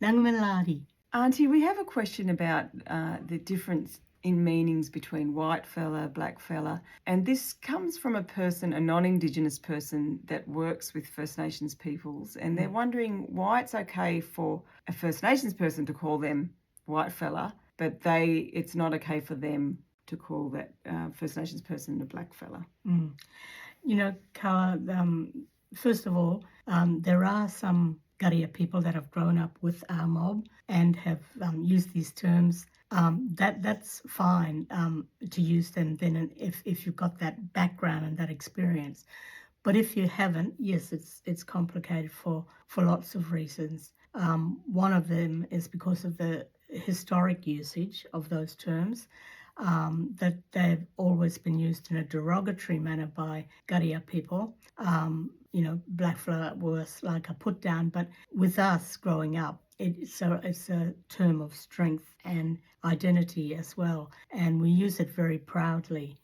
Nangmalari. Auntie, we have a question about the difference in meanings between white fella, black fella, and this comes from a non-Indigenous person that works with First Nations peoples, and they're wondering why it's okay for a First Nations person to call them white fella, but it's not okay for them to call that First Nations person a black fella. You know, Carla, first of all, there are some Garia people that have grown up with our mob and have used these terms. That's fine to use them then if you've got that background and that experience. But if you haven't, yes, it's complicated for lots of reasons. One of them is because of the historic usage of those terms, that they've always been used in a derogatory manner by Garia people. Blackfella was like a put down, but with us growing up, it's a term of strength and identity as well, and we use it very proudly.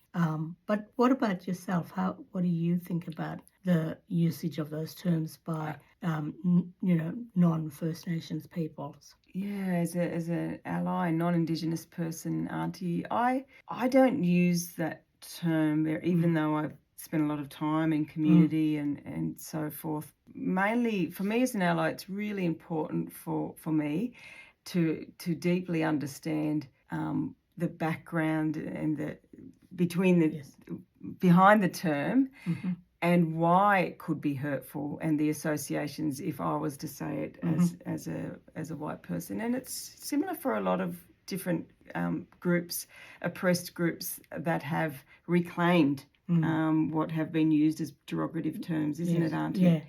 But what about yourself? What do you think about the usage of those terms by non-First Nations peoples? Yeah, as an ally, non-Indigenous person, Auntie, I don't use that term there, even though I've spent a lot of time in community and so forth. Mainly, for me as an ally, it's really important for me to deeply understand the background and behind the term. And why it could be hurtful and the associations if I was to say it as a white person. And it's similar for a lot of different groups, oppressed groups that have reclaimed what have been used as derogative terms, isn't it, Auntie? Yeah.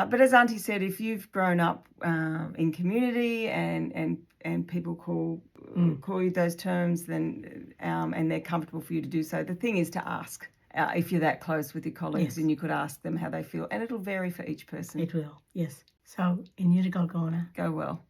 But as Auntie said, if you've grown up in community and people call you those terms, then and they're comfortable for you to do so, the thing is to ask. If you're that close with your colleagues, and you could ask them how they feel, and it'll vary for each person. It will, yes. So, in Yurigolgona. Go well.